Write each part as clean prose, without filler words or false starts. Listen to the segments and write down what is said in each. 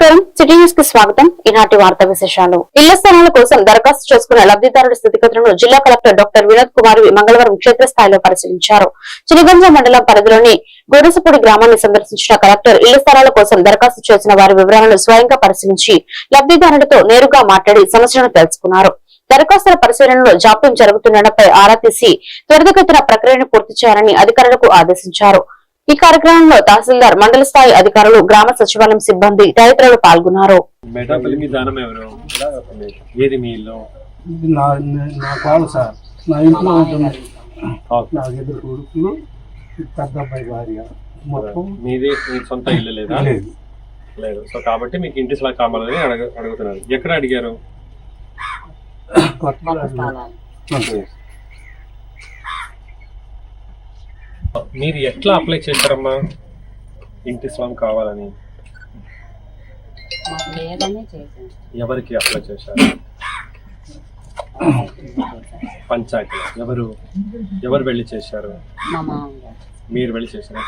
నమస్కారం, city news కి స్వాగతం. ఈనాటి వార్తా విశేషాలు. ఇళ్ల స్థలాల కోసం దరఖాస్తు చేసుకున్న లబ్ధిదారుడి స్థితిగతులను జిల్లా కలెక్టర్ డాక్టర్ వినోద్ కుమార్ మంగళవారం క్షేత్రస్థాయిలో పరిశీలించారు. చినగంజ మండలం పరిధిలోని గొడసపూడి గ్రామాన్ని సందర్శించిన కలెక్టర్ ఇళ్ల స్థలాల కోసం దరఖాస్తు చేసిన వారి వివరాలను స్వయంగా పరిశీలించి లబ్ధిదారుడితో నేరుగా మాట్లాడి సమస్యలను తెలుసుకున్నారు. దరఖాస్తుల పరిశీలనలో జాప్యం జరుగుతుండటంపై ఆరా తీసి త్వరితగతిన ప్రక్రియను పూర్తి చేయాలని అధికారులకు ఆదేశించారు. ఈ కార్యక్రమంలో తహసీల్దార్, మండల స్థాయి అధికారులు, గ్రామ సచివాలయం సిబ్బంది తదితరులు పాల్గొన్నారు. సొంత ఇల్లు లేదా? లేదు. సో కాబట్టి మీకు ఇంటి స్థలం కావాలని అడుగుతున్నారు. ఎక్కడ అడిగారు? మీరు ఎట్లా అప్లై చేశారమ్మా ఇంటి స్థలం కావాలని? ఎవరికి అప్లై చేశారు? పంచాయతీ. ఎవరు వెళ్ళి చేశారు? మీరు వెళ్ళి చేశారు.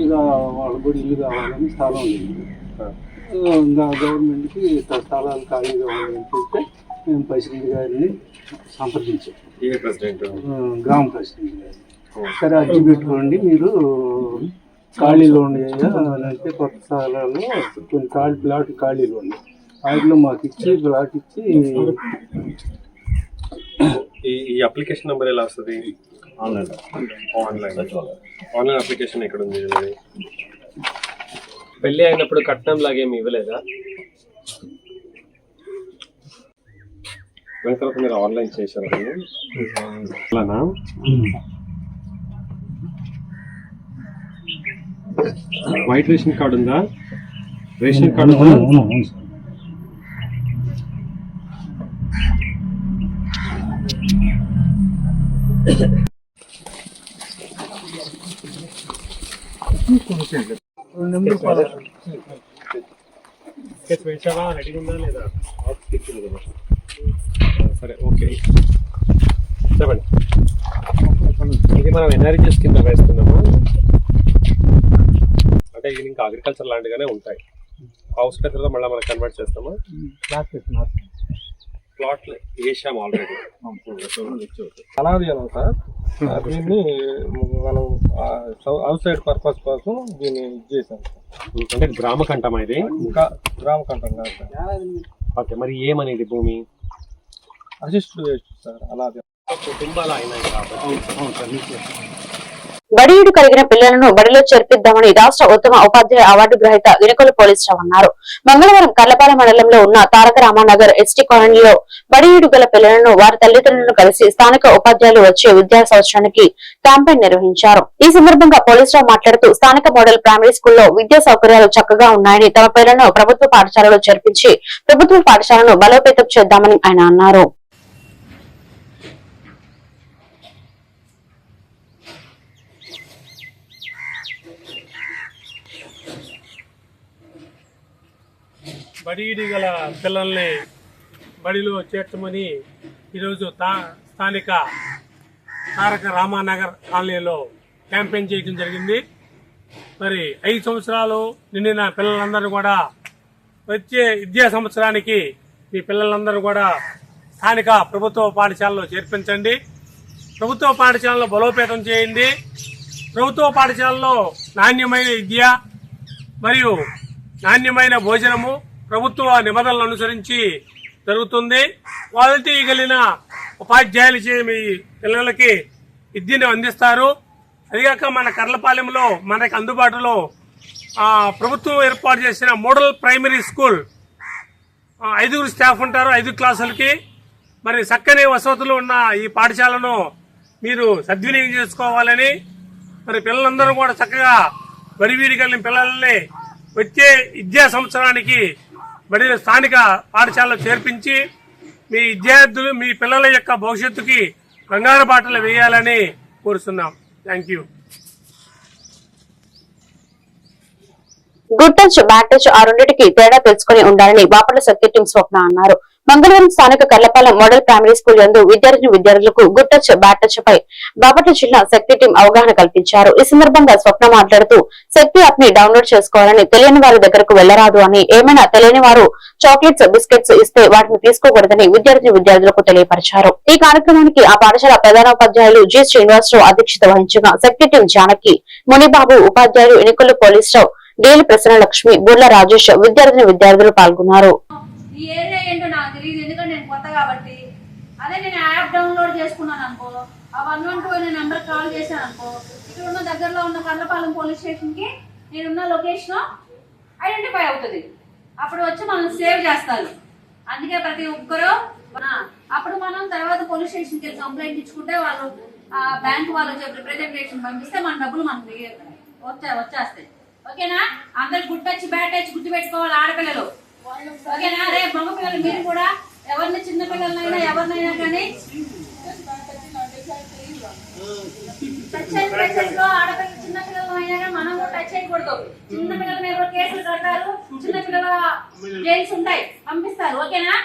ఇక వాళ్ళ కూడా ఇల్లు కావాలని స్థలం ఉంది. గవర్నమెంట్కి స్థలాలు ఖాళీ కావాలని చెప్తే మేము ప్రెసిడెంట్ గారిని సంప్రదించాం. గ్రామ ప్రెసిడెంట్ గారిని. సరే, అర్జీ పెట్టుకోండి, మీరు ఖాళీలో ఉన్నాయంటే కొత్త స్థలాలు కొన్ని ప్లాట్ ఖాళీలు ఉన్నాయి, వాటిలో మాకు ఇచ్చి ప్లాట్ ఇచ్చి. ఈ అప్లికేషన్ నెంబర్ ఎలా వస్తుంది? ఆన్లైన్ అప్లికేషన్ ఎక్కడ ఉంది? పెళ్లి అయినప్పుడు కట్నం లాగేమి ఇవ్వలేదా? తర్వాత మీరు ఆన్లైన్ చేశారు అలానా? వైట్ రేషన్ కార్డు ఉందా? రేషన్ కార్డు ఉందా? రెడీ ఉందా లేదా? సరే, ఓకే, చెప్పండి. ఇది మనం ఎన్ఆర్జీఎస్ కింద వేస్తున్నాము. అంటే ఇది ఇంకా అగ్రికల్చర్ లాంటిగానే ఉంటాయి. హౌస్ తర్వాత మళ్ళీ మనం కన్వర్ట్ చేస్తాము. ప్లాట్ వేసాము ఆల్రెడీ. అలా తీయాలి సార్. దీన్ని మనం అవుట్ సైడ్ పర్పస్ కోసం దీన్ని చేసాం. అంటే గ్రామ కంఠమా ఇది? ఇంకా గ్రామ కంఠం కాదు సార్. ఓకే, మరి ఏమనేది భూమి అసిస్ట్ సార్? అలా కుటుంబాలు అయినాయి కాబట్టి బడియుడు కలిగిన పిల్లలను బడిలో చేర్పిద్దామని రాష్ట్ర ఉత్తమ ఉపాధ్యాయ అవార్డు గ్రహీత వినకొల పోలీసరావు అన్నారు. మంగళవారం కర్లపాలెం మండలంలో ఉన్న తారక రామానగర్ ఎస్టీ కాలనీలో బడియుడు గల పిల్లలను వారి తల్లిదండ్రులను కలిసి స్థానిక ఉపాధ్యాయులు వచ్చే విద్యా సంవత్సరానికి క్యాంపెయిన్ నిర్వహించారు. ఈ సందర్భంగా పోలీసరావు మాట్లాడుతూ స్థానిక మోడల్ ప్రైమరీ స్కూల్లో విద్యా సౌకర్యాలు చక్కగా ఉన్నాయని, తమ పిల్లలను ప్రభుత్వ పాఠశాలలో చేర్పించి ప్రభుత్వ పాఠశాలను బలోపేతం చేద్దామని ఆయన అన్నారు. బడిడి గల పిల్లల్ని బడిలో చేర్చమని ఈరోజు స్థానిక తారక రామానగర్ కాలనీలో క్యాంపెయిన్ చేయడం జరిగింది. మరి 5 సంవత్సరాలు నిండిన పిల్లలందరూ కూడా వచ్చే విద్యా సంవత్సరానికి ఈ పిల్లలందరూ కూడా స్థానిక ప్రభుత్వ పాఠశాలలో చేర్పించండి. ప్రభుత్వ పాఠశాలలో బలోపేతం చేయండి. ప్రభుత్వ పాఠశాలలో నాణ్యమైన విద్య మరియు నాణ్యమైన భోజనము ప్రభుత్వ నిబంధనలను అనుసరించి జరుగుతుంది. క్వాలిటీ కలిగిన ఉపాధ్యాయులు మీ పిల్లలకి విద్యను అందిస్తారు. అదిగాక మన కర్లపాలెంలో మనకి అందుబాటులో ప్రభుత్వం ఏర్పాటు చేసిన మోడల్ ప్రైమరీ స్కూల్ 5 స్టాఫ్ ఉంటారు, 5 క్లాసులకి. మరి చక్కని వసతులు ఉన్న ఈ పాఠశాలను మీరు సద్వినియోగం చేసుకోవాలని, మరి పిల్లలందరూ కూడా చక్కగా బడివీడి కలిగిన పిల్లల్ని వచ్చే విద్యా సంవత్సరానికి బడి స్థానిక పాఠశాలలో చేర్పించి మీ విద్యార్థులు, మీ పిల్లల యొక్క భవిష్యత్తుకి బంగారు బాటలు వేయాలని కోరుతున్నాం. Thank you. Good touch bad touch ఆ రెండింటికి తేడా తెలుసుకుని ఉండాలని బాపట్ల శక్తి టీం స్వప్న అన్నారు. మంగళవారం స్థానిక కర్లపాలెం మోడల్ ప్రైమరీ స్కూల్ యందు విద్యార్థులకు గుడ్ టచ్ బ్యాడ్ టచ్ పై బాపట్ల జిల్లా శక్తి టీం అవగాహన కల్పించారు. ఈ సందర్భంగా స్వప్న మాట్లాడుతూ శక్తి యాప్ ని డౌన్లోడ్ చేసుకోవాలని, తెలియని వారి దగ్గరకు వెళ్లరాదు అని, ఏమైనా తెలియని వారు చాక్లెట్స్ బిస్కెట్స్ ఇస్తే వాటిని తీసుకోకూడదని విద్యార్థులకు తెలియపరిచారు. ఈ కార్యక్రమానికి ఆ పాఠశాల ప్రధానోపాధ్యాయులు జి శ్రీనివాసరావు అధ్యక్షత వహించగా శక్తి టీం జానకి, మునిబాబు, ఉపాధ్యాయులు ఎన్నికలు పోలీసురావు, డీఎల్ ప్రసన్నలక్ష్మి, బుర్ల రాజేష్, విద్యార్థులు పాల్గొన్నారు. ఈ ఏరియా ఏంటో నాకు తెలియదు, ఎందుకంటే నేను కొత్త కాబట్టి. అదే నేను యాప్ డౌన్లోడ్ చేసుకున్నాను అనుకో, ఆ 112 అనే నెంబర్ కాల్ చేశాను అనుకో, ఇక్కడ ఉన్న దగ్గరలో ఉన్న కర్లపాలెం పోలీస్ స్టేషన్ కి నేనున్న లొకేషన్ ఐడెంటిఫై అవుతుంది. అప్పుడు వచ్చి మనం సేవ్ చేస్తారు. అందుకే ప్రతి ఒక్కరు అప్పుడు మనం తర్వాత పోలీస్ స్టేషన్కి వెళ్ళి కంప్లైంట్ ఇచ్చుకుంటే వాళ్ళు బ్యాంక్ వాళ్ళు రిప్రజెంటేషన్ పంపిస్తే మన డబ్బులు మనకి వచ్చేస్తాయి. ఓకేనా? అందరు గుడ్ టచ్ బ్యాడ్ టచ్ గుర్తు పెట్టుకోవాలి ఆడపిల్లలు. ఓకేనా? రేపు మగ పిల్లలు మీరు కూడా ఎవరిని చిన్న పిల్లలైనా ఎవరినైనా కానీ టచ్ అయిన ప్లేసెస్ లో ఆడపిల్లలు చిన్న పిల్లలు అయినా కానీ మనం కూడా టచ్ చేయకూడదు. చిన్న పిల్లల మీద కేసులు కడతారు, చిన్న పిల్లల జైల్స్ ఉంటాయి, పంపిస్తారు. ఓకేనా?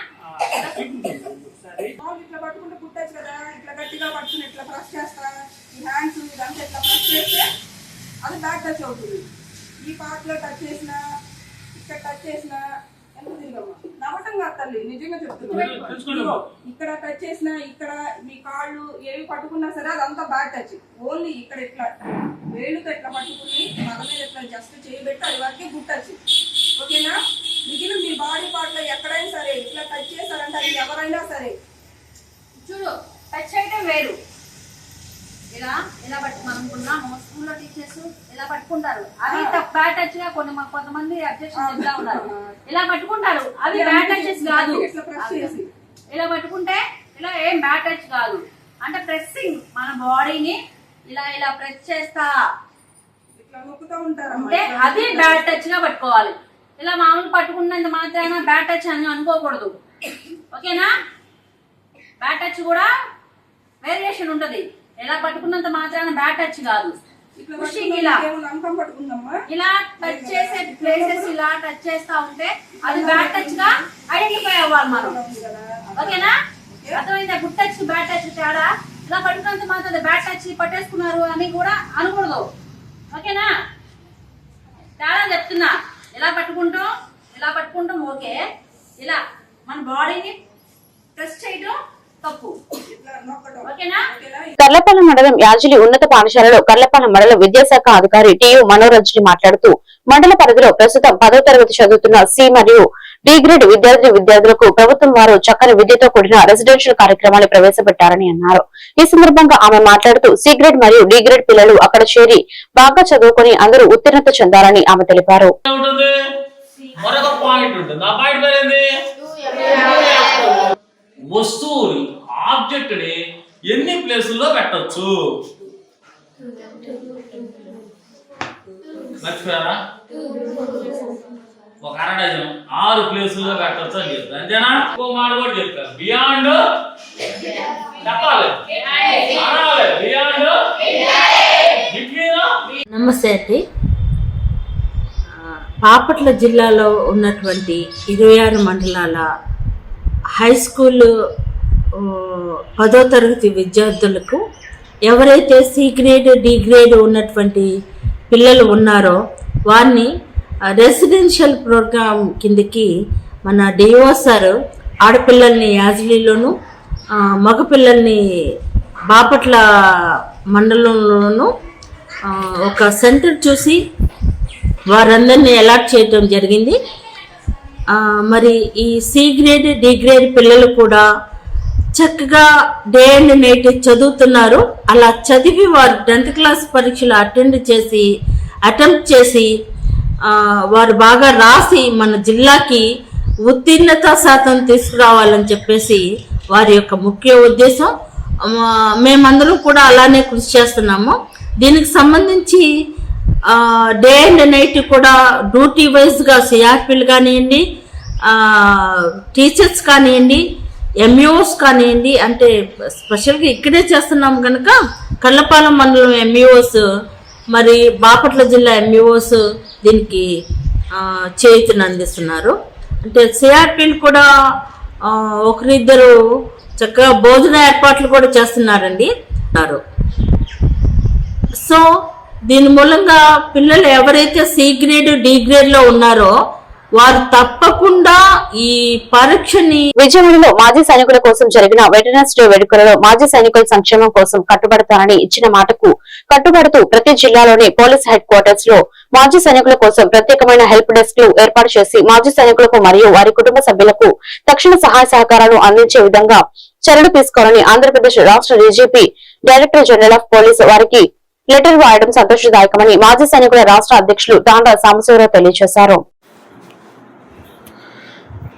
ఇట్లా పట్టుకుంటే పుట్టచ్చు కదా, ఇట్లా గట్టిగా పట్టుకుని ఇట్లా ప్రెస్ చేస్తా, ఈ హ్యాండ్స్ ఇదంతా ఇట్లా ప్రెస్ చేస్తే అది బ్యాక్ టచ్ అవుతుంది. ఈ పార్ట్ లో టచ్ చేసినా, ఇక్కడ టచ్ చేసినా ఎంత తిరిగమ్మా నవ్వటం కాదు తల్లి, నిజంగా చెప్తున్నా. ఇక్కడ టచ్ చేసినా, ఇక్కడ మీ కాళ్ళు ఏవి పట్టుకున్నా సరే అదంతా బ్యాక్ టచ్. ఓన్లీ ఇక్కడ ఇట్లా వేలుతో ఇట్లా పట్టుకుని మన మీద ఇట్లా జస్ట్ చేయబెట్టి అది వరకే గుడ్ టచ్. ఓకేనా? మిగిలిన మీ బాడీ పార్ట్ లో ఎక్కడైనా సరే ఇట్లా టచ్ చేశారంటే అది ఎవరైనా సరే చూడు, టచ్ అయితే వేరు. ఇలా ఇలా పట్టుకున్నాము, స్కూల్లో టీచర్స్ ఇలా పట్టుకుంటారు, అవి బ్యాడ్ టచ్ గా కొంతమంది అబ్జెక్షన్ చెప్తా ఉన్నారు. ఇలా పట్టుకుంటారు, అవి బ్యాడ్ టచెస్ కాదు. ఇలా పట్టుకుంటే ఇలా ఏం బ్యాడ్ టచ్ కాదు. అంటే ప్రెస్సింగ్, మన బాడీని ఇలా ఇలా ప్రెస్ చేస్తా ఇట్లా నొక్కుతూ ఉంటారు అంటే అది బ్యాడ్ టచ్ గా పట్టుకోవాలి. ఇలా మామూలు పట్టుకున్నంత మాత్రాన బ్యాడ్ టచ్ అని అనుకోకూడదు. ఓకేనా? బ్యాడ్ టచ్ కూడా వేరియేషన్ ఉంటది. ఇలా పట్టుకున్నంత మాత్రాన బ్యాడ్ టచ్ కాదు. ఇలా ఇలా టచ్ చేసే ప్లేసెస్ ఇలా టచ్ చేస్తా ఉంటే అది బ్యాడ్ టచ్ గా ఐడెంటిఫై అవ్వాలి మనం. ఓకేనా? అర్థమైందా? గుడ్ టచ్ బ్యాడ్ టచ్ తేడా. ఇలా పట్టుకున్నంత మాత్రం బ్యాడ్ టచ్ పట్టేసుకున్నారు అని కూడా అనకూడదు. ఓకేనా? తేడా చెప్తున్నా. ఇలా పట్టుకుంటాం ఓకే. ఇలా మన బాడీని ప్రెస్ చేయడం తప్పు. ఓకేనా? కర్లపాలెం మండలం యాజిలి ఉన్నత పాఠశాలలో కర్లపాలెం మండల విద్యాశాఖ అధికారి టియు మనోరంజని మాట్లాడుతూ మండల పరిధిలో ప్రస్తుతం 10వ తరగతి చదువుతున్న సి మరియు డి గ్రేడ్ విద్యార్థులకు ప్రభుత్వం వారు చక్కని విద్యతో కూడిన రెసిడెన్షియల్ కార్యక్రమాన్ని ప్రవేశపెట్టారని అన్నారు. ఈ సందర్భంగా ఆమె మాట్లాడుతూ సి గ్రేడ్ మరియు డి గ్రేడ్ పిల్లలు అక్కడ చేరి బాగా చదువుకుని అందరూ ఉత్తీర్ణత చెందాలని ఆమె తెలిపారు. వస్తువుని ఆబ్జెక్ట్ ని ఎన్ని ప్లేసుల్లో పెట్టచ్చు? మర్చిపోయారా? ఒక అరడజన్ 6 ప్లేసుల్లో పెట్టచ్చు అని చెప్తారు. అంతేనా? ఇంకో మాట కూడా చెప్తారు, బియాండ్ చెప్పాలి, బియాండ్ బిట్వీన్. నమస్తే అండి. బాపట్ల జిల్లాలో ఉన్నటువంటి 26 మండలాల హై స్కూల్ 10వ తరగతి విద్యార్థులకు ఎవరైతే సి గ్రేడ్ డి గ్రేడ్ ఉన్నటువంటి పిల్లలు ఉన్నారో వారిని రెసిడెన్షియల్ ప్రోగ్రామ్ కిందకి మన డిఓ సార్ ఆడపిల్లల్ని యాజిలీలోను మగపిల్లల్ని బాపట్ల మండలంలోను ఒక సెంటర్ చూసి వారందరినీ అలాట్ చేయడం జరిగింది. మరి ఈ సి గ్రేడ్ డి గ్రేడ్ పిల్లలు కూడా చక్కగా డే అండ్ నైట్ చదువుతున్నారు. అలా చదివి వారు 10th క్లాస్ పరీక్షలు అటెంప్ట్ చేసి వారు బాగా రాసి మన జిల్లాకి ఉత్తీర్ణత శాతం తీసుకురావాలని చెప్పేసి వారి యొక్క ముఖ్య ఉద్దేశం. మేమందరం కూడా అలానే కృషి చేస్తున్నాము. దీనికి సంబంధించి డే అండ్ నైట్ కూడా డ్యూటీ వైజ్గా సిఆర్పీలు కానివ్వండి, టీచర్స్ కానివ్వండి, ఎంఈఓస్ కానివ్వండి, అంటే స్పెషల్గా ఇక్కడే చేస్తున్నాం కనుక కర్లపాలెం మండలం ఎంఈఓస్ మరి బాపట్ల జిల్లా ఎంఈఓస్ దీనికి చేతిని అందిస్తున్నారు. అంటే సిఆర్పీలు కూడా ఒకరిద్దరు చక్కగా భోజన ఏర్పాట్లు కూడా చేస్తున్నారండి. సో దీని మూలంగా పిల్లలు ఎవరైతే సి గ్రేడ్ డి గ్రేడ్ లో ఉన్నారో వారు తప్పకుండా ఈ పరీక్షని. విజయవాడలో మాజీ సైనికుల కోసం జరిగిన వెటరన్స్ డే వేడుకలలో మాజీ సైనికుల సంక్షేమం కోసం కట్టుబడతానని ఇచ్చిన మాటకు కట్టుబడుతూ ప్రతి జిల్లాలోని పోలీస్ హెడ్ క్వార్టర్స్ లో మాజీ సైనికుల కోసం ప్రత్యేకమైన హెల్ప్ డెస్క్ లు ఏర్పాటు చేసి మాజీ సైనికులకు మరియు వారి కుటుంబ సభ్యులకు తక్షణ సహాయ సహకారాలు అందించే విధంగా చర్యలు తీసుకోవాలని ఆంధ్రప్రదేశ్ రాష్ట్ర DGP director general of police వారికి లెటర్ రాయడం సంతోషదాయకమని మాజీ సైనికుల రాష్ట్ర అధ్యక్షులు తాండా సాంబశివరావు తెలియజేశారు.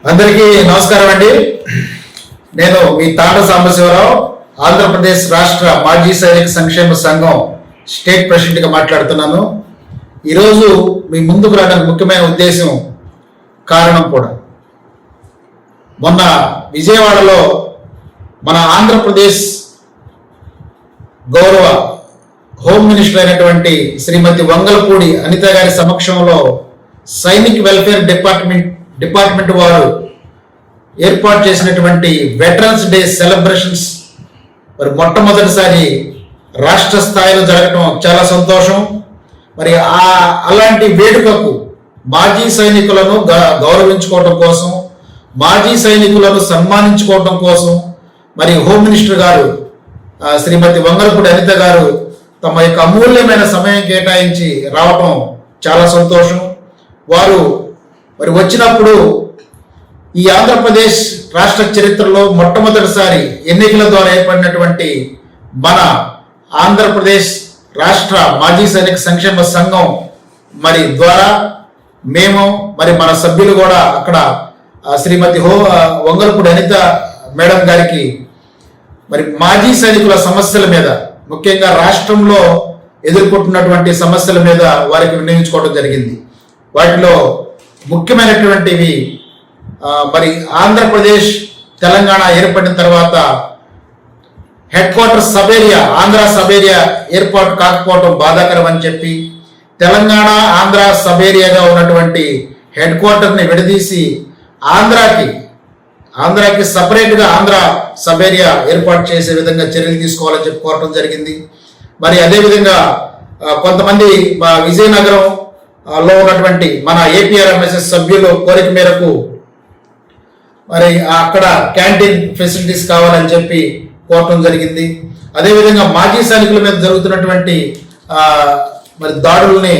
అందరికీ నమస్కారం అండి. నేను మీ తాండా సాంబశివరావు, ఆంధ్రప్రదేశ్ రాష్ట్ర మాజీ సైనిక సంక్షేమ సంఘం స్టేట్ ప్రెసిడెంట్ గా మాట్లాడుతున్నాను. ఈరోజు మీ ముందుకు రావడానికి ముఖ్యమైన ఉద్దేశం, కారణం కూడా, మొన్న విజయవాడలో మన ఆంధ్రప్రదేశ్ గౌరవ హోమ్ మినిస్టర్ అయినటువంటి శ్రీమతి వంగలపూడి అనిత గారి సమక్షంలో సైనిక్ వెల్ఫేర్ డిపార్ట్మెంట్ వారు ఏర్పాటు చేసినటువంటి వెటరన్స్ డే సెలబ్రేషన్స్ మరి మొట్టమొదటిసారి రాష్ట్ర స్థాయిలో జరగటం చాలా సంతోషం. మరి అలాంటి వేడుకకు మాజీ సైనికులను గౌరవించుకోవడం కోసం, మాజీ సైనికులను సన్మానించుకోవడం కోసం మరి హోమ్ మినిస్టర్ గారు శ్రీమతి వంగలపూడి అనిత గారు తమ యొక్క అమూల్యమైన సమయం కేటాయించి రావటం చాలా సంతోషం. వారు మరి వచ్చినప్పుడు ఈ ఆంధ్రప్రదేశ్ రాష్ట్ర చరిత్రలో మొట్టమొదటిసారి ఎన్నికల ద్వారా ఏర్పడినటువంటి మన ఆంధ్రప్రదేశ్ రాష్ట్ర మాజీ సైనిక సంక్షేమ సంఘం మరి ద్వారా మేము మరి మన సభ్యులు కూడా అక్కడ శ్రీమతి వంగలపూడి అనిత మేడం గారికి మరి మాజీ సైనికుల సమస్యల మీద, ముఖ్యంగా రాష్ట్రంలో ఎదుర్కొంటున్నటువంటి సమస్యల మీద వారికి వినియోగించుకోవడం జరిగింది. వాటిలో ముఖ్యమైనటువంటివి మరి ఆంధ్రప్రదేశ్ తెలంగాణ ఏర్పడిన తర్వాత head quarter sub area, Andhra sub area ఏర్పాటు కాకపోవడం బాధాకరం అని చెప్పి తెలంగాణ ఆంధ్ర సబ్ ఏరియాగా ఉన్నటువంటి హెడ్ క్వార్టర్ని విడదీసి ఆంధ్రాకి సపరేట్గా ఆంధ్ర సబ్ ఏరియా ఏర్పాటు చేసే విధంగా చర్యలు తీసుకోవాలని చెప్పి కోరటం జరిగింది. మరి అదేవిధంగా కొంతమంది విజయనగరంలో ఉన్నటువంటి మన ఏపీఆర్ఎంఎస్ఎస్ సభ్యులు కోరిక మేరకు మరి అక్కడ క్యాంటీన్ ఫెసిలిటీస్ కావాలని చెప్పి కోరటం జరిగింది. అదేవిధంగా మాజీ సైనికుల మీద జరుగుతున్నటువంటి మరి దాడుల్ని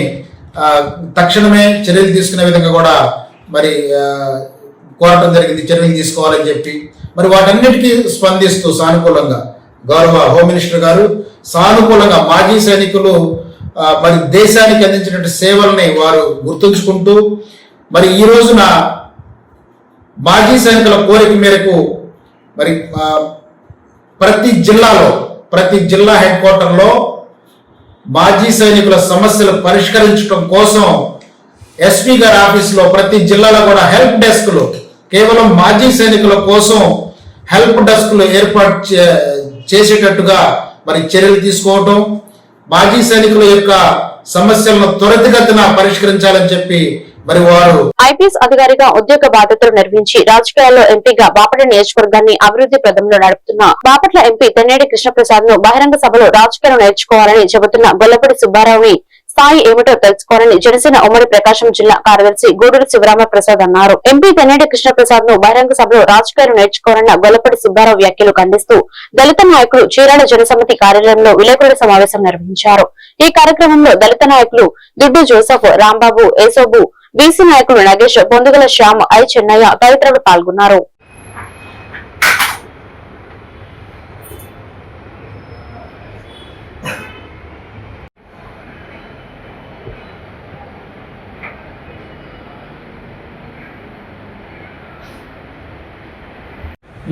తక్షణమే చర్యలు తీసుకునే విధంగా కూడా మరి కోరటం జరిగింది, చర్యలు తీసుకోవాలని చెప్పి. మరి వాటన్నిటికీ స్పందిస్తూ సానుకూలంగా గౌరవ హోమ్ మినిస్టర్ గారు సానుకూలంగా మాజీ సైనికులు మరి దేశానికి అందించినటువంటి సేవల్ని వారు గుర్తుంచుకుంటూ మరి ఈ రోజున మాజీ సైనికుల కోరిక మేరకు మరి ప్రతి జిల్లా హెడ్ క్వార్టర్లో మాజీ సైనికుల సమస్యలు పరిష్కరించడం కోసం ఎస్పీ గారి ఆఫీసులో ప్రతి జిల్లాలో కూడా హెల్ప్ డెస్క్లు, కేవలం మాజీ సైనికుల కోసం హెల్ప్ డెస్క్లు ఏర్పాటు చేసేటట్టుగా మరి చర్యలు తీసుకోవటం, మాజీ సైనికుల యొక్క సమస్యలను త్వరితగతిన పరిష్కరించాలని చెప్పి మరి వారు ఐపీఎస్ అధికారిగా ఉద్యోగ బాధ్యతలు నిర్వహించి రాజకీయాల్లో ఎంపీగా బాపట్ల నియోజకవర్గాన్ని అభివృద్ధి ప్రదంలో నడుపుతున్న బాపట్ల ఎంపీ తెన్నేటి కృష్ణప్రసాద్ ను బహిరంగ సభలో రాజకీయాలు నేర్చుకోవాలని చెబుతున్న గొల్లపూడి సుబ్బారావుని స్థాయి ఏమిటో తెలుసుకోవాలని జనసేన ఉమ్మడి ప్రకాశం జిల్లా కార్యదర్శి గూడూరు శివరామ ప్రసాద్ అన్నారు. ఎంపీ తెన్నేటి కృష్ణప్రసాద్ ను బహిరంగ సభలో రాజకీయాలు నేర్చుకోవాలన్న గొల్లపూడి సుబ్బారావు వ్యాఖ్యలు ఖండిస్తూ దళిత నాయకులు చీరాల జనసమితి కార్యాలయంలో విలేకరుల సమావేశం నిర్వహించారు. ఈ కార్యక్రమంలో దళిత నాయకులు దుడ్డు జోసఫ్, రాంబాబు, ఏసోబు, బీసీ నాయకులు నగేష్, బొందుగల శ్యామ్, ఐ చెన్నయ్య తదితరులు పాల్గొన్నారు.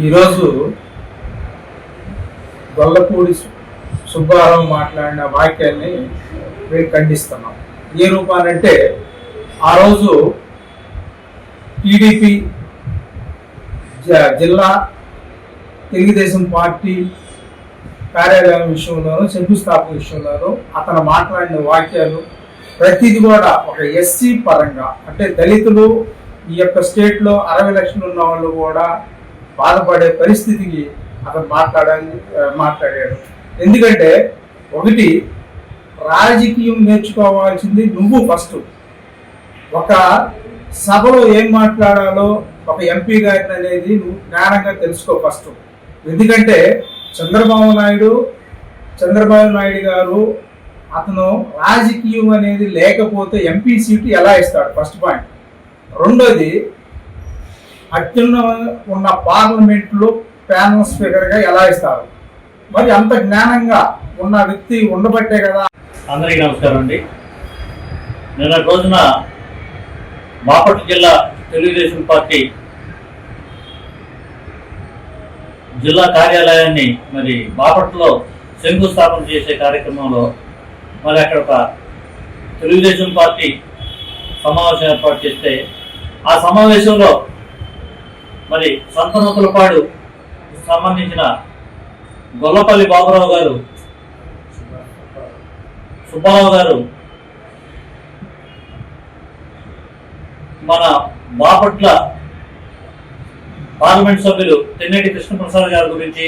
ఈరోజు గొల్లపూడి సుబ్బారావు మాట్లాడిన వాక్యాన్ని మేము ఖండిస్తున్నాం. ఏ రూపానంటే ఆ రోజు టీడీపీ జిల్లా తెలుగుదేశం పార్టీ కార్యాలయం విషయంలోనూ, శంకుస్థాపన విషయంలోనూ అతను మాట్లాడిన వాక్యాలు ప్రతిది కూడా ఒక ఎస్సీ పరంగా, అంటే దళితులు ఈ యొక్క స్టేట్లో 60 లక్షలు ఉన్న వాళ్ళు కూడా బాధపడే పరిస్థితికి అతను మాట్లాడాడు. ఎందుకంటే ఒకటి, రాజకీయం నేర్చుకోవాల్సింది నువ్వు ఫస్ట్. ఒక సభలో ఏం మాట్లాడాలో ఒక ఎంపీ గారిని అనేది నువ్వు జ్ఞానంగా తెలుసుకో ఫస్ట్. ఎందుకంటే చంద్రబాబు నాయుడు గారు అతను రాజకీయం అనేది లేకపోతే ఎంపీ సీటు ఎలా ఇస్తాడు? First point. రెండోది, అత్యున్న ఉన్న పార్లమెంట్లో ప్యానల్ స్పీకర్గా ఎలా ఇస్తారు? మరి అంత జ్ఞానంగా ఉన్న వ్యక్తి ఉండబట్టే కదా. అందరికీ నమస్కారం అండి. నిన్న రోజున బాపట్ల జిల్లా తెలుగుదేశం పార్టీ జిల్లా కార్యాలయాన్ని మరి బాపట్లలో శంకుస్థాపన చేసే కార్యక్రమంలో మరి అక్కడ ఒక తెలుగుదేశం పార్టీ సమావేశం ఏర్పాటు చేస్తే ఆ సమావేశంలో మరి సంతనూతలపాడు సంబంధించిన గొల్లపల్లి బాబురావు గారు, సుబ్బారావు గారు మన బాపట్ల పార్లమెంట్ సభ్యులు తెన్నేటి కృష్ణప్రసాద్ గారి గురించి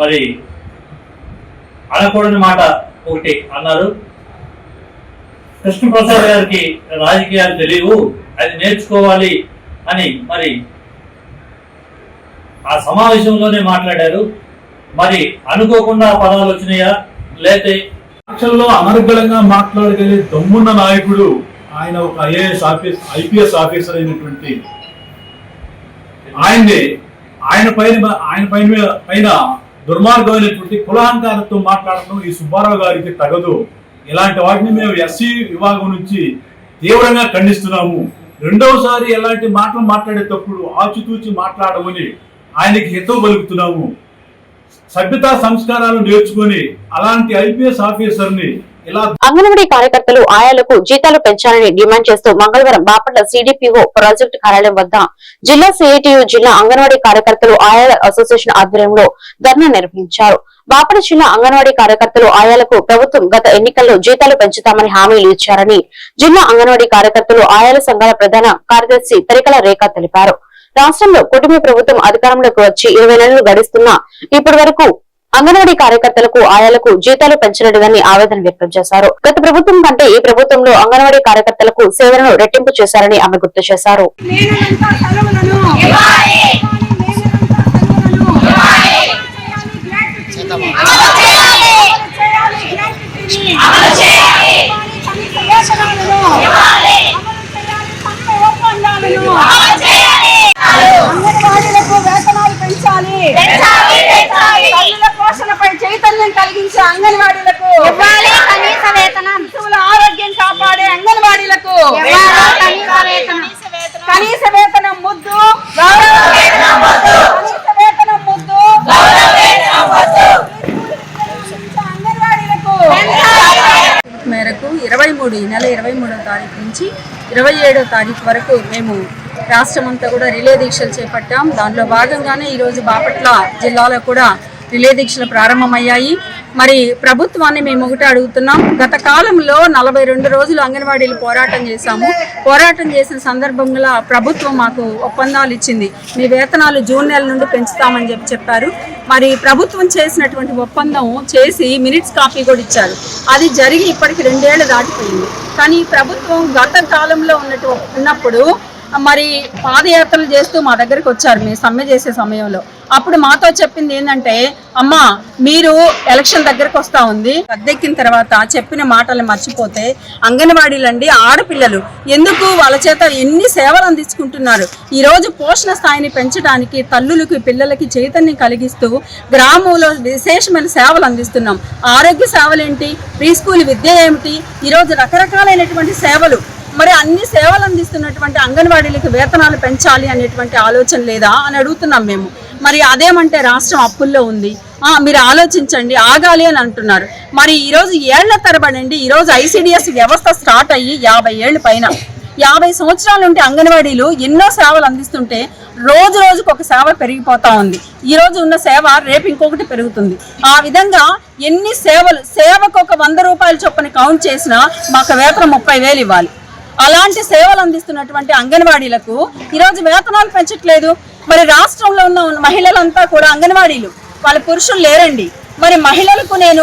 మరి అనకూడని మాట ఒకటి అన్నారు. కృష్ణప్రసాద్ గారికి రాజకీయాలు తెలియవు, అది నేర్చుకోవాలి అని మరి ఆ సమావేశంలోనే మాట్లాడారు. మరి అనుకోకుండా పదాలు వచ్చినాయా, లేతే పక్షంలో అనర్గళంగా మాట్లాడగలిగే దమ్మున్న నాయకుడు ఆయన ఒక ఐపీఎస్ ఆఫీసర్ అయినటువంటి ఆయన పైన దుర్మార్గమైనటువంటి కులహంకారంతో మాట్లాడటం ఈ సుబ్బారావు గారికి తగదు. ఇలాంటి వాటిని మేము ఎస్సీ విభాగం నుంచి తీవ్రంగా ఖండిస్తున్నాము. రెండవసారి ఎలాంటి మాటలు మాట్లాడేటప్పుడు ఆచితూచి మాట్లాడమని ఆయనకి హితవు పలుకుతున్నాము. సభ్యతా సంస్కారాలు నేర్చుకుని అలాంటి ఐపీఎస్ ఆఫీసర్ని ఇలా అంగన్వాడీ కార్యకర్తలు ఆయాలకు జీతాలు పెంచాలని డిమాండ్ చేస్తూ మంగళవారం బాపట్ల సిడిపిఓ ప్రాజెక్టు కార్యాలయం వద్ద జిల్లా సిఐటియు జిల్లా అంగన్వాడీ కార్యకర్తలు ఆయాల అసోసియేషన్ ఆధ్వర్యంలో ధర్నా నిర్వహించారు. బాపట్ల జిల్లా అంగన్వాడీ కార్యకర్తలు ఆయాలకు ప్రభుత్వం గత ఎన్నికల్లో జీతాలు పెంచుతామని హామీలు ఇచ్చారని జిల్లా అంగన్వాడీ కార్యకర్తలు ఆయాల సంఘాల ప్రధాన కార్యదర్శి తరికల రేఖ తెలిపారు. రాష్ట్రంలో కూటమి ప్రభుత్వం అధికారంలోకి వచ్చి 20 నెలలు గడుస్తున్నా ఇప్పటి వరకు అంగన్వాడీ కార్యకర్తలకు ఆయాలకు జీతాలు పెంచలేదని ఆవేదన వ్యక్తం చేశారు. గత ప్రభుత్వం కంటే ఈ ప్రభుత్వంలో అంగన్వాడీ కార్యకర్తలకు సేవలను రెట్టింపు చేశారని ఆమె గుర్తు చేశారు. అంగన్వాడీలకు వేతనాలు పెంచాలి, తల్లుల పోషణపై చైతన్యం కలిగించే అంగన్వాడీలకు ఇవ్వాలి కనీస వేతనం, శిశువుల ఆరోగ్యం కాపాడే అంగన్వాడీలకు కనీస వేతనం ముద్దు, కనీస వేతనం ముద్దు అంగన్వాడీలకు మేరకు 23 ఈ నెల 23వ తారీఖు నుంచి 27వ తారీఖు వరకు మేము రాష్ట్రమంతా కూడా రిలే దీక్షలు చేపట్టాం. దానిలో భాగంగానే ఈరోజు బాపట్ల జిల్లాలో కూడా రిలే దీక్షలు ప్రారంభమయ్యాయి. మరి ప్రభుత్వాన్ని మేము ఒకటి అడుగుతున్నాం. గత కాలంలో 42 రోజులు అంగన్వాడీలు పోరాటం చేశాము. పోరాటం చేసిన సందర్భంలో ప్రభుత్వం మాకు ఒప్పందాలు ఇచ్చింది. మీ వేతనాలు జూన్ నెల నుండి పెంచుతామని చెప్పారు. మరి ప్రభుత్వం చేసినటువంటి ఒప్పందం చేసి మినిట్స్ కాపీ కూడా ఇచ్చారు. అది జరిగి ఇప్పటికి 2 ఏళ్ళు దాటిపోయింది. కానీ ప్రభుత్వం గత కాలంలో ఉన్నప్పుడు మరి పాదయాత్రలు చేస్తూ మా దగ్గరికి వచ్చారు మేము సమ్మె చేసే సమయంలో. అప్పుడు మాతో చెప్పింది ఏంటంటే, అమ్మా మీరు ఎలక్షన్ దగ్గరకు వస్తూ ఉంది, అద్దెక్కిన తర్వాత చెప్పిన మాటలు మర్చిపోతే అంగన్వాడీలండి ఆడపిల్లలు ఎందుకు వాళ్ళ చేత ఎన్ని సేవలు అందించుకుంటున్నారు. ఈరోజు పోషణ స్థాయిని పెంచడానికి తల్లులకి పిల్లలకి చైతన్యం కలిగిస్తూ గ్రామంలో విశేషమైన సేవలు అందిస్తున్నాం. ఆరోగ్య సేవలు ఏంటి, ప్రీ స్కూల్ విద్య ఏమిటి, ఈరోజు రకరకాలైనటువంటి సేవలు. మరి అన్ని సేవలు అందిస్తున్నటువంటి అంగన్వాడీలకు వేతనాలు పెంచాలి అనేటువంటి ఆలోచన లేదా అని అడుగుతున్నాం మేము. మరి అదేమంటే రాష్ట్రం అప్పుల్లో ఉంది, మీరు ఆలోచించండి, ఆగాలి అని అంటున్నారు. మరి ఈరోజు ఏళ్ల తరబడండి, ఈరోజు ఐసిడిఎస్ వ్యవస్థ స్టార్ట్ అయ్యి 50 ఏళ్ళు పైన 50 సంవత్సరాల నుండి అంగన్వాడీలు ఎన్నో సేవలు అందిస్తుంటే రోజు రోజుకు ఒక సేవ పెరిగిపోతా ఉంది. ఈ రోజు ఉన్న సేవ రేపు ఇంకొకటి పెరుగుతుంది. ఆ విధంగా ఎన్ని సేవకు ఒక 100 రూపాయల చొప్పున కౌంట్ చేసినా మాకు వేతనం 30,000 ఇవ్వాలి. అలాంటి సేవలు అందిస్తున్నటువంటి అంగన్వాడీలకు ఈరోజు వేతనాలు పెంచట్లేదు. మరి రాష్ట్రంలో ఉన్న మహిళలంతా కూడా అంగన్వాడీలు, వాళ్ళ పురుషులు లేరండి. మరి మహిళలకు నేను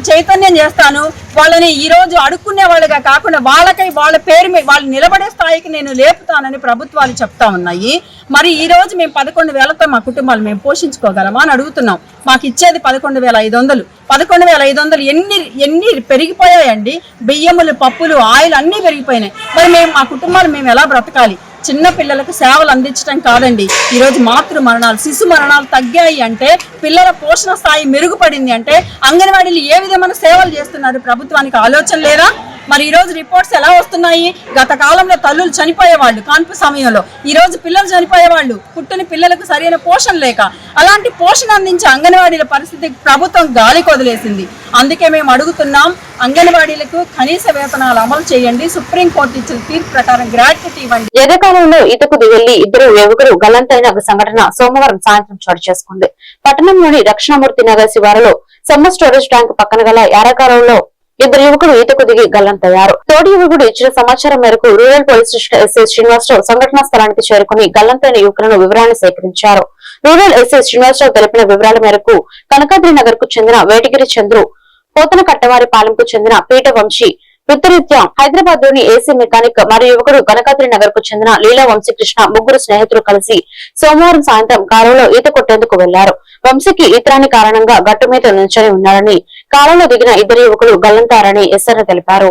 చైతన్యం చేస్తాను, వాళ్ళని ఈరోజు అడుక్కునే వాళ్ళగా కాకుండా వాళ్ళ పేరు మీద వాళ్ళు నిలబడే స్థాయికి నేను లేపుతానని ప్రభుత్వాలు చెప్తా ఉన్నాయి. మరి ఈ రోజు మేము 11,000తో మా కుటుంబాలు మేము పోషించుకోగలమా అని అడుగుతున్నాం. మాకు ఇచ్చేది 11,500. 11,500 ఎన్ని పెరిగిపోయాయండి. బియ్యములు, పప్పులు, ఆయిల్ అన్నీ పెరిగిపోయినాయి. మరి మా కుటుంబాలు మేము ఎలా బ్రతకాలి? చిన్న పిల్లలకు సేవలు అందించడం కాదండి, ఈరోజు మాతృ మరణాలు, శిశు మరణాలు తగ్గాయి అంటే, పిల్లల పోషణ స్థాయి మెరుగుపడింది అంటే అంగన్వాడీలు ఏ విధమైన సేవలు చేస్తున్నారు? ప్రభుత్వానికి ఆలోచన లేదా? మరి ఈరోజు రిపోర్ట్స్ ఎలా వస్తున్నాయి? గత కాలంలో తల్లులు చనిపోయేవాళ్ళు కాన్పు సమయంలో, ఈరోజు పిల్లలు చనిపోయేవాళ్ళు పుట్టిన పిల్లలకు సరైన పోషణ లేక. అలాంటి పోషణ అందించే అంగన్వాడీల పరిస్థితి ప్రభుత్వం గాలికి వదిలేసింది. అందుకే మేము అడుగుతున్నాం, అంగన్వాడీలకు కనీస వేతనాలు అమలు చేయండి. సుప్రీంకోర్టు ఇచ్చిన తీర్పు ప్రకారం గ్రాట్యుటీ ఇవ్వండి. ఎర్రకాలంలో ఈతకు దిగి ఇద్దరు యువకులు గల్లంతైన సంఘటన సోమవారం సాయంత్రం చోటు చేసుకుంది. పట్టణంలోని రక్షణమూర్తి నగర్ శివారులో సమ్మర్ స్టోరేజ్ ట్యాంక్ పక్కన గల ఎర్రకాలంలో ఇద్దరు యువకులు ఈతకు దిగి గల్లంతయ్యారు. తోటి యువకుడు ఇచ్చిన సమాచారం మేరకు rural police station SI Srinivasarao సంఘటనా స్థలానికి చేరుకుని గల్లంతైన యువకులను వివరాలను సేకరించారు. రూరల్ ఎస్ఐ శ్రీనివాసరావు తెలిపిన వివరాల మేరకు కనకాద్రి నగర్ కు చెందిన వేటగిరి చంద్రు, పోతన కట్టవారి పాలెంకు చెందిన పీట వంశీ వృత్తిరీత్యా హైదరాబాద్ లోని ఏసీ మెకానిక్ మరియు యువకుడు కనకాద్రి నగర్ కు చెందిన లీలా వంశీకృష్ణ ముగ్గురు స్నేహితులు కలిసి సోమవారం సాయంత్రం కారులో ఈత కొట్టేందుకు వెళ్లారు. వంశీకి ఈతరాని కారణంగా గట్టు మీద నిల్చొని ఉన్నారని, కారులో దిగిన ఇద్దరు యువకులు గల్లంతారని ఎస్ఐ తెలిపారు.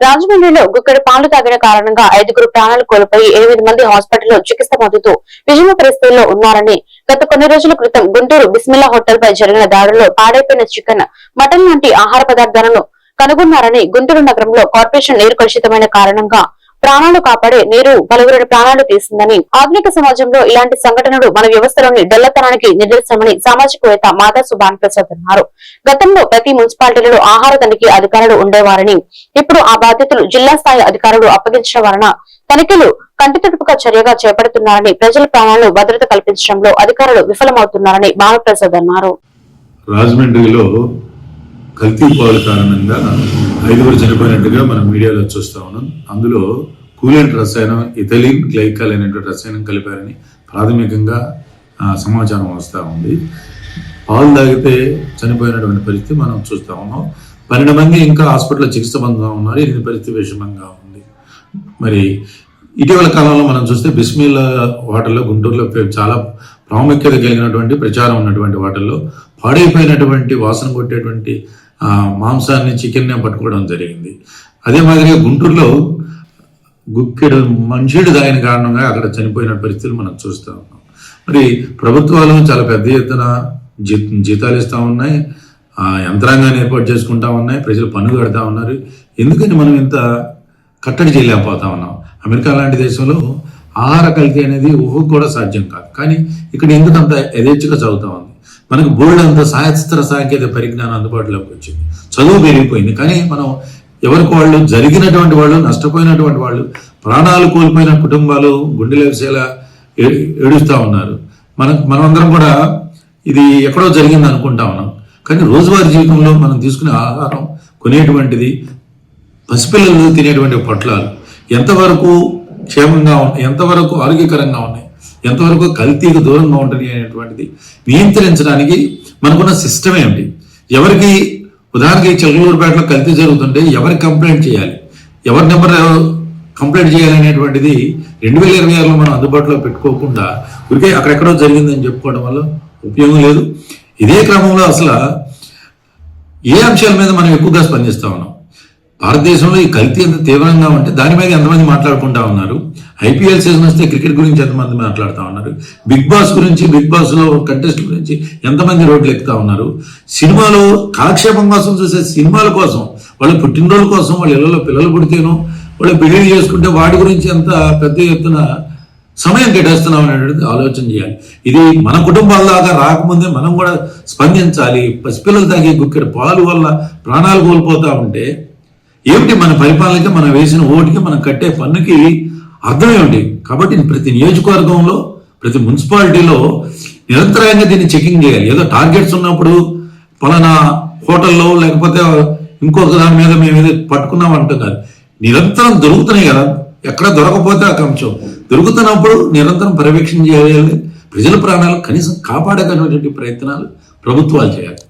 రాజమండ్రిలో గుక్కడి పాలు తాగిన కారణంగా 5గురు ప్రాణాలు కోల్పోయి 8 మంది హాస్పిటల్లో చికిత్స పొందుతూ విషమ పరిస్థితుల్లో ఉన్నారని గత కొన్ని రోజుల క్రితం గుంటూరు బిస్మిల్లా హోటల్ పై జరిగిన దాడుల్లో పాడైపోయిన చికెన్, మటన్ లాంటి ఆహార పదార్థాలను కనుగొన్నారని గుంటూరు నగరంలో కార్పొరేషన్ నీరు కలుషితమైన కారణంగా ప్రాణాలు కాపాడే నీరు పలువురిని ప్రాణాలు తీసిందని, ఆధునిక సమాజంలో ఇలాంటి సంఘటనలు మన వ్యవస్థలోని డొల్లతనానికి నిదర్శనమని సామాజికవేత్త మాదా సుభాన్ ప్రసాద్ అన్నారు. గతంలో ప్రతి మున్సిపాలిటీలలో ఆహార తనిఖీ అధికారులు ఉండేవారని, ఇప్పుడు ఆ బాధ్యతలు జిల్లా స్థాయి అధికారులు అప్పగించడం వలన తనిఖీలు కంటితుడుపుగా చర్యగా చేపడుతున్నారని, ప్రజల ప్రాణాలను భద్రత కల్పించడంలో అధికారులు విఫలమవుతున్నారని భానుప్రసాద్ అన్నారు. రాజమండ్రిలో కల్తీ పాలు కారణంగా 5గురు చనిపోయినట్టుగా మనం మీడియాలో చూస్తా ఉన్నాం. అందులో కూలెంట్ రసాయనం ఇథిలిన్ గ్లైకాల్ అనేటువంటి రసాయనం కలిపారని ప్రాథమికంగా సమాచారం వస్తూ ఉంది. పాలు తాగితే చనిపోయినటువంటి పరిస్థితి మనం చూస్తూ ఉన్నాం. 12 మంది ఇంకా హాస్పిటల్లో చికిత్స పొందుతూ ఉన్నారు. ఇది పరిస్థితి విషమంగా ఉంది. మరి ఇటీవల కాలంలో మనం చూస్తే బిస్మిల్లా హోటల్లో గుంటూరులో చాలా ప్రాముఖ్యత కలిగినటువంటి ప్రచారం ఉన్నటువంటి వాటిల్లో పాడైపోయినటువంటి వాసన కొట్టేటువంటి మాంసాన్ని, చికెన్ పట్టుకోవడం జరిగింది. అదే మాదిరిగా గుంటూరులో గుక్కెడు మంచిడు తాగిన కారణంగా అక్కడ చనిపోయిన పరిస్థితులు మనం చూస్తూ ఉన్నాం. మరి ప్రభుత్వాలు చాలా పెద్ద ఎత్తున జీతాలు ఇస్తూ ఉన్నాయి, యంత్రాంగాన్ని ఏర్పాటు చేసుకుంటా ఉన్నాయి, ప్రజలు పన్ను కడతా ఉన్నారు. ఎందుకని మనం ఇంత కట్టడి చేయలేకపోతా ఉన్నాం? అమెరికా లాంటి దేశంలో ఆహార కల్తీ అనేది ఊహకు కూడా సాధ్యం కాదు. కానీ ఇక్కడ ఎందుకు అంత యథేచ్ఛగా చదువుతా ఉంది? మనకు బోర్డు అంత శాస్త్ర సాంకేతిక పరిజ్ఞానం అందుబాటులోకి వచ్చింది, చదువు పెరిగిపోయింది. కానీ మనం ఎవరికి వాళ్ళు, జరిగినటువంటి వాళ్ళు, నష్టపోయినటువంటి వాళ్ళు, ప్రాణాలు కోల్పోయిన కుటుంబాలు గుండెల విషయాల ఏడుస్తూ ఉన్నారు. మనమందరం కూడా ఇది ఎక్కడో జరిగింది అనుకుంటా ఉన్నాం. కానీ రోజువారీ జీవితంలో మనం తీసుకునే ఆహారం, కొనేటువంటిది, పసిపిల్లలు తినేటువంటి పొట్లాలు ఎంతవరకు క్షేమంగా ఉన్నాయి, ఎంతవరకు ఆరోగ్యకరంగా ఉన్నాయి, ఎంతవరకు కల్తీకి దూరంగా ఉంటుంది అనేటువంటిది నియంత్రించడానికి మనకున్న సిస్టమ్ ఏమిటి? ఎవరికి, ఉదాహరణకి చిలకలూరుపేటలో కల్తీ జరుగుతుంటే ఎవరికి కంప్లైంట్ చేయాలి, ఎవరి నెంబర్ కంప్లైంట్ చేయాలి అనేటువంటిది 2026లో మనం అందుబాటులో పెట్టుకోకుండా ఊరికే అక్కడెక్కడో జరిగిందని చెప్పుకోవడం వల్ల ఉపయోగం లేదు. ఇదే క్రమంలో అసలు ఏ అంశాల మీద మనం ఎక్కువగా స్పందిస్తా ఉన్నాం? భారతదేశంలో ఈ కల్తీ ఎంత తీవ్రంగా ఉంటే దాని మీద ఎంతమంది మాట్లాడుకుంటా ఉన్నారు? ఐపీఎల్ సీజన్ వస్తే క్రికెట్ గురించి ఎంతమంది మాట్లాడుతూ ఉన్నారు? బిగ్ బాస్ గురించి, బిగ్ బాస్ లో కంటెస్ట్ గురించి ఎంతమంది రోడ్లు ఎక్కుతా ఉన్నారు? సినిమాలో కాలక్షేపం కోసం చూసే సినిమాల కోసం, వాళ్ళ పుట్టినరోజుల కోసం, వాళ్ళ ఇళ్లలో పిల్లలు పుడితేనో వాళ్ళు పెళ్లి చేసుకుంటే వాటి గురించి ఎంత పెద్ద ఎత్తున సమయం కేటాయిస్తున్నాం అనేటువంటి ఆలోచన చేయాలి. ఇది మన కుటుంబాల దాకా రాకముందే మనం కూడా స్పందించాలి. పసిపిల్లలు తాగే గుక్కెడు పాలు వల్ల ప్రాణాలు కోల్పోతా ఉంటే ఏమిటి మన పరిపాలనకి, మనం వేసిన ఓటుకి, మనం కట్టే పన్నుకి అర్థం ఏమిటి? కాబట్టి ప్రతి నియోజకవర్గంలో, ప్రతి మున్సిపాలిటీలో నిరంతరాయంగా దీన్ని చెకింగ్ చేయాలి. ఏదో టార్గెట్స్ ఉన్నప్పుడు పలానా హోటల్లో లేకపోతే ఇంకొక దాని మీద మేము ఏదో పట్టుకున్నాం అంటున్నారు. నిరంతరం దొరుకుతున్నాయి కదా, ఎక్కడ దొరకపోతే ఆ అంశం దొరుకుతున్నప్పుడు నిరంతరం పర్యవేక్షణ చేయాలి. ప్రజల ప్రాణాలు కనీసం కాపాడగలిగినటువంటి ప్రయత్నాలు ప్రభుత్వాలు చేయాలి.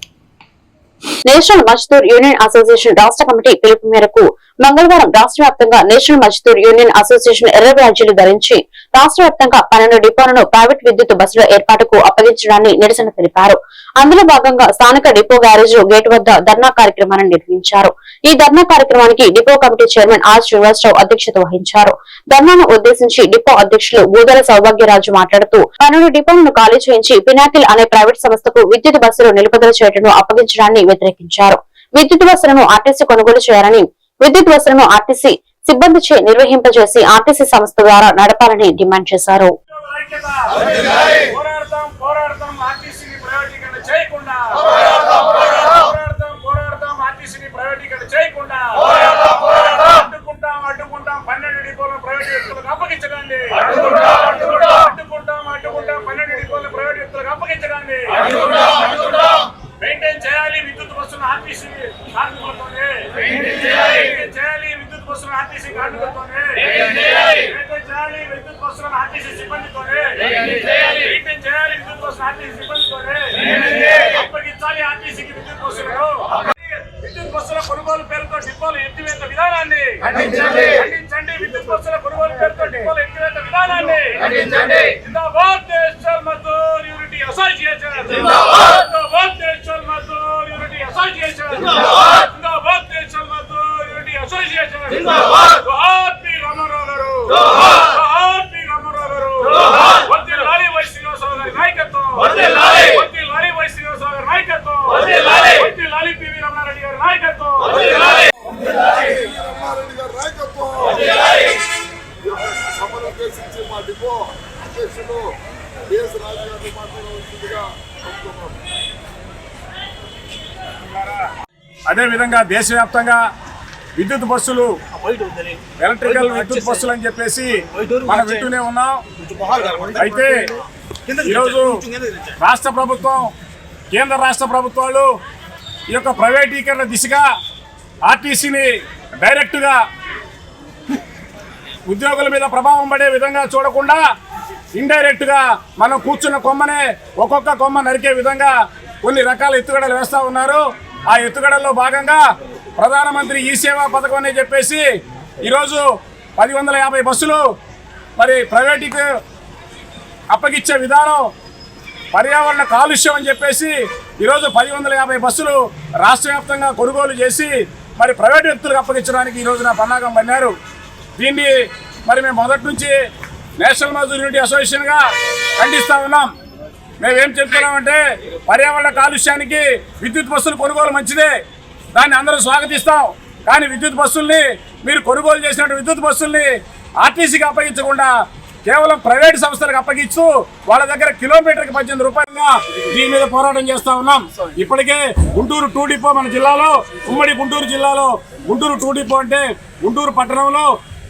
నేషనల్ మజ్దూర్ యూనియన్ అసోసియేషన్ రాష్ట్ర కమిటీ పిలుపు మేరకు మంగళవారం రాష్ట్ర వ్యాప్తంగా నేషనల్ మజ్దూర్ యూనియన్ అసోసియేషన్ ఎర్ర బ్యాడ్జీలు ధరించి రాష్ట్ర వ్యాప్తంగా 12 డిపోలను ప్రైవేట్ విద్యుత్ బస్సుల ఏర్పాటుకు అప్పగించడాన్ని నిరసన తెలిపారు. అందులో భాగంగా స్థానిక డిపో గ్యారేజ్ గేట్ వద్ద ధర్నా కార్యక్రమాన్ని నిర్వహించారు. ఈ ధర్నా కార్యక్రమానికి depot committee chairman R Srinivasarao అధ్యక్షత వహించారు. ధర్నాను ఉద్దేశించి డిపో అధ్యక్షులు బూదల సౌభాగ్యరాజు మాట్లాడుతూ 12 డిపోలను ఖాళీ చేయించి పినాకిల్ అనే ప్రైవేట్ సంస్థకు విద్యుత్ బస్సులు నిలుపుదల చేయటను అప్పగించడాన్ని వ్యతిరేకించారు. విద్యుత్ బస్సులను ఆర్టీసీ కొనుగోలు చేయాలని, విద్యుత్ బస్సులను ఆర్టీసీ సిబ్బందిచే నిర్వహింపజేసి ఆర్టీసీ సంస్థ ద్వారా నడపాలని డిమాండ్ చేశారు. మెయింటైన్ చేయాలి విద్యుత్ బస్సులు ఆర్టీసీ కార్మికులతోనే, మెయింటైన్ చేయాలి విద్యుత్ బస్సులు ఆర్టీసీ కార్మికులతోనే, మెయింటైన్ చేయాలి విద్యుత్ బస్సులు ఆర్టీసీ సిబ్బందితోనే, మెయింటైన్ చేయాలి విద్యుత్ బస్సులు ఆర్టీసీ సిబ్బందితోనే, అప్పగించాలి ఆర్టీసీకి విద్యుత్ బస్సులను. విద్యుత్ బస్సుల కొనుగోలు పేరుతో డిపోలు ఎత్తివేత విధానాన్ని ఖండించండి. విద్యుత్ బస్సుల కొనుగోలు పేరుతో డిపోలు ఎత్తివేత విధానాన్ని ఖండించండి. జిందాబాద్ నేషనల్ మజ్దూర్ యూనిటీ అసోసియేషన్, జిందాబాద్ నేషనల్ మజ్దూర్ యూనిటీ అసోసియేషన్, జిందాబాద్ నేషనల్ మజ్దూర్ యూనిటీ అసోసియేషన్. జోహార్ పి రామారావు గారు, జోహార్ పి రామారావు గారు. వర్ధిల్లాలి వై శ్రీనివాసరావు గారి నాయకత్వం, వర్ధిల్లాలి వై శ్రీనివాసరావు గారి నాయకత్వం, వర్ధిల్లాలి పివి రమణారెడ్డి గారి నాయకత్వం, మా డిపో అధ్యక్షులు బిఎస్ రాజు గారిని మాట్లాడవలసిందిగా. అదేవిధంగా దేశవ్యాప్తంగా విద్యుత్ బస్సులు, ఎలక్ట్రికల్ విద్యుత్ బస్సులు అని చెప్పేసి మనం వింటూనే ఉన్నాం. అయితే ఈరోజు రాష్ట్ర ప్రభుత్వం, కేంద్ర రాష్ట్ర ప్రభుత్వాలు ఈ యొక్క ప్రైవేటీకరణ దిశగా ఆర్టీసీని డైరెక్ట్గా ఉద్యోగుల మీద ప్రభావం పడే విధంగా చూడకుండా ఇండైరెక్ట్గా మనం కూర్చున్న కొమ్మనే ఒక్కొక్క కొమ్మ నరికే విధంగా కొన్ని రకాల ఎత్తుగడలు వేస్తూ ఉన్నారు. ఆ ఎత్తుగడల్లో భాగంగా ప్రధానమంత్రి ఈ సేవా పథకం అని చెప్పేసి ఈరోజు 1050 బస్సులు మరి ప్రైవేటుకి అప్పగించే విధానం, పర్యావరణ కాలుష్యం అని చెప్పేసి ఈరోజు 1050 బస్సులు రాష్ట్ర వ్యాప్తంగా కొనుగోలు చేసి మరి ప్రైవేట్ వ్యక్తులకు అప్పగించడానికి ఈరోజు నా పన్నాగం పన్నారు. దీన్ని మరి మేము మొదటి నుంచి నేషనల్ మజ్దూర్ యూనిటీ అసోసియేషన్గా ఖండిస్తూ ఉన్నాం. మేమేం చెప్తున్నామంటే పర్యావరణ కాలుష్యానికి విద్యుత్ బస్సులు కొనుగోలు మంచిదే, దాన్ని అందరూ స్వాగతిస్తాం. కానీ విద్యుత్ బస్సుల్ని, మీరు కొనుగోలు చేసినట్టు విద్యుత్ బస్సుల్ని ఆర్టీసీకి అప్పగించకుండా కేవలం ప్రైవేట్ సంస్థలకు అప్పగిస్తూ వాళ్ళ దగ్గర కిలోమీటర్కి 18 రూపాయలుగా దీని మీద పోరాటం చేస్తూ ఉన్నాం. ఇప్పటికే గుంటూరు 2 డిపో మన జిల్లాలో, ఉమ్మడి గుంటూరు జిల్లాలో గుంటూరు 2 డిపో అంటే గుంటూరు పట్టణంలో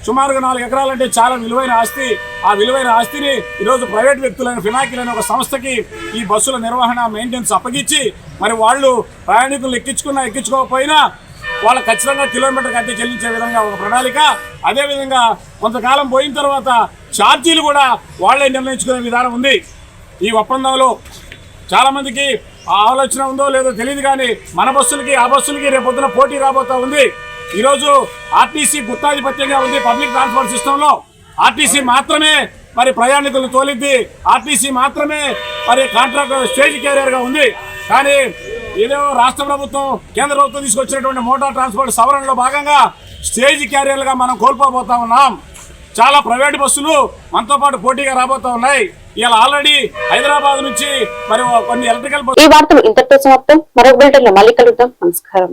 సుమారుగా 4 ఎకరాలంటే చాలా విలువైన ఆస్తి. ఆ విలువైన ఆస్తిని ఈరోజు ప్రైవేట్ వ్యక్తులైన ఫినాకిల్ అనే ఒక సంస్థకి ఈ బస్సుల నిర్వహణ, మెయింటెనెన్స్ అప్పగించి మరి వాళ్ళు ప్రయాణికులు ఎక్కించుకోకపోయినా వాళ్ళకి ఖచ్చితంగా కిలోమీటర్కి అద్దె చెల్లించే విధంగా ఒక ప్రణాళిక. అదేవిధంగా కొంతకాలం పోయిన తర్వాత ఛార్జీలు కూడా వాళ్ళే నిర్ణయించుకునే విధానం ఉంది. ఈ ఒప్పందంలో చాలామందికి ఆ ఆలోచన ఉందో లేదో తెలియదు, కానీ మన బస్సులకి ఆ బస్సులకి రేపొద్దున పోటీ రాబోతూ ఉంది. ఈరోజు ఆర్టీసీ గుత్తాధిపత్యంగా ఉంది పబ్లిక్ ట్రాన్స్పోర్ట్ సిస్టంలో. ఆర్టీసీ మాత్రమే మరి ప్రయాణికులను తోలిద్ది, ఆర్టీసీ మాత్రమే మరి కాంట్రాక్ట్ స్టేజ్ క్యారియర్గా ఉంది. కానీ ఏదో రాష్ట్ర ప్రభుత్వం కేంద్ర ప్రభుత్వం తీసుకొచ్చినటువంటి మోటార్ ట్రాన్స్పోర్ట్ సవరణలో భాగంగా స్టేజ్ క్యారియర్లుగా మనం కోల్పోతా ఉన్నాం. చాలా ప్రైవేట్ బస్సులు మనతో పాటు పోటీగా రాబోతా ఉన్నాయి. ఇలా ఆల్రెడీ హైదరాబాద్ నుంచి మరి కొన్ని ఎలక్ట్రికల్ ఈ వార్తలు ఇంతటితో సమాప్తం. మరొక బులెటిన్ లో మళ్ళీ కలుద్దాం. నమస్కారం.